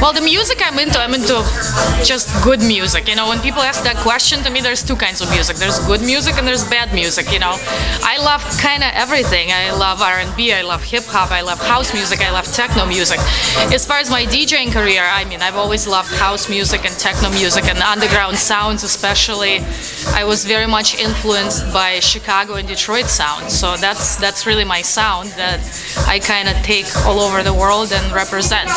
Well, the music I'm into just good music. You know, when people ask that question to me, there's two kinds of music. There's good music and there's bad music, you know. I love kind of everything. I love R&B, I love hip-hop, I love house music, I love techno music. As far as my DJing career, I mean, I've always loved house music and techno music and underground sounds especially. I was very much influenced by Chicago and Detroit sound, so that's really my sound that I kind of take all over the world and represent.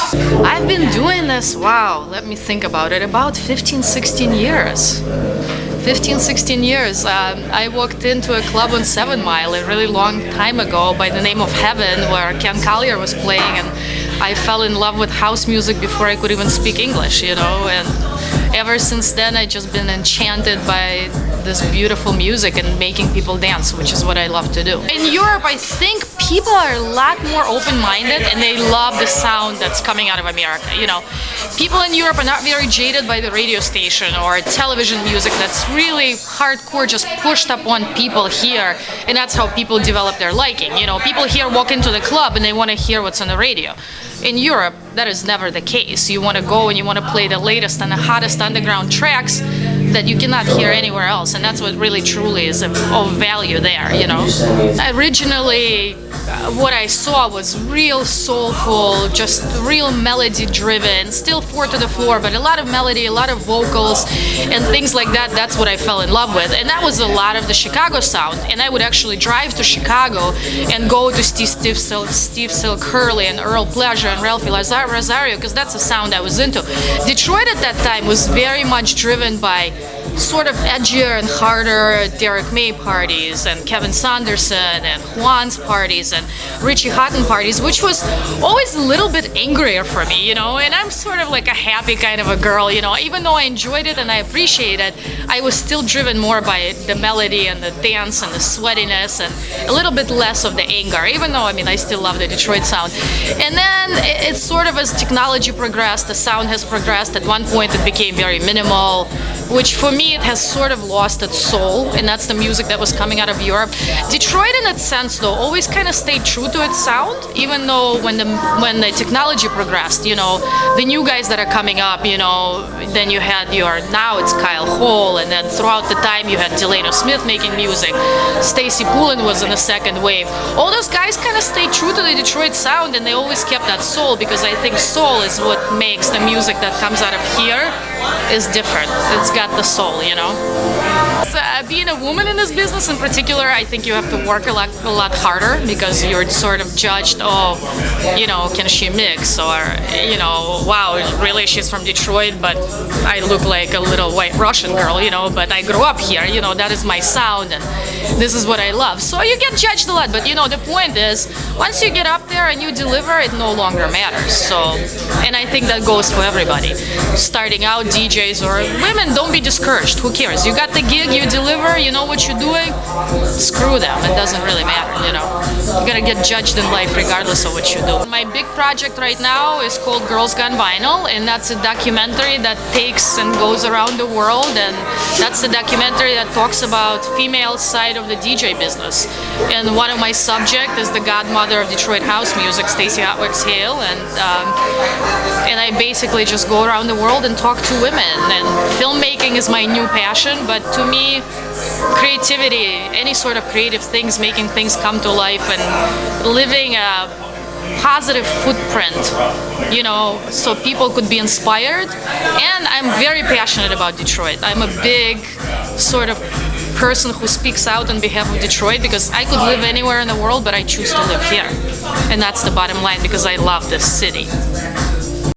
I've been doing this, wow, let me think about it, about 15-16 years. 15-16 years. I walked into a club on 7 Mile a really long time ago by the name of Heaven, where Ken Collier was playing, and I fell in love with house music before I could even speak English, you know, and ever since then I've just been enchanted by this beautiful music and making people dance, which is what I love to do. In Europe, I think people are a lot more open-minded and they love the sound that's coming out of America, you know. People in Europe are not very jaded by the radio station or television music that's really hardcore, just pushed upon people here, and that's how people develop their liking. You know, people here walk into the club and they want to hear what's on the radio. In Europe, that is never the case. You want to go and you want to play the latest and the hottest underground tracks that you cannot hear anywhere else, and that's what really truly is of value there, you know. Originally, what I saw was real soulful, just real melody driven, still 4 to the floor, but a lot of melody, a lot of vocals and things like that. That's what I fell in love with, and that was a lot of the Chicago sound. And I would actually drive to Chicago and go to Steve Silk Hurley and Earl Pleasure and Ralphie Rosario, because that's the sound I was into. Detroit at that time was very much driven by sort of edgier and harder Derek May parties and Kevin Saunderson and Juan's parties and Richie Houghton parties, which was always a little bit angrier for me, you know, and I'm sort of like a happy kind of a girl, you know. Even though I enjoyed it and I appreciated it, I was still driven more by the melody and the dance and the sweatiness and a little bit less of the anger, even though, I mean, I still love the Detroit sound. And then it's sort of, as technology progressed, the sound has progressed. At one point it became very minimal, which for me it has sort of lost its soul, and that's the music that was coming out of Europe. Detroit, in that sense, though, always kind of stayed true to its sound, even though when the technology progressed, you know, the new guys that are coming up, you know, then you had now it's Kyle Hall, and then throughout the time you had Delano Smith making music, Stacy Poulin was in the second wave. All those guys kind of stayed true to the Detroit sound, and they always kept that soul, because I think soul is what makes the music that comes out of here is different. It's got the soul, you know. Being a woman in this business in particular, I think you have to work a lot harder, because you're sort of judged, oh, you know, can she mix, or, you know, wow, really she's from Detroit, but I look like a little white Russian girl, you know, but I grew up here, you know, that is my sound and this is what I love. So you get judged a lot, but you know, the point is, once you get up there and you deliver, it no longer matters. So, and I think that goes for everybody. Starting out, DJs or women, don't be discouraged. Who cares? You got the gig, you deliver, you know what you're doing, screw them. It doesn't really matter, you know. You gotta get judged in life regardless of what you do. My big project right now is called Girls Gone Vinyl, and that's a documentary that takes and goes around the world, and that's a documentary that talks about female side of the DJ business. And one of my subjects is the godmother of Detroit house music, Stacey Hotwicks Hale, and I basically just go around the world and talk to women. And filmmaking is my new passion, but to me, creativity, any sort of creative things, making things come to life and living a positive footprint, you know, so people could be inspired. And I'm very passionate about Detroit. I'm a big sort of person who speaks out on behalf of Detroit, because I could live anywhere in the world, but I choose to live here. And that's the bottom line, because I love this city.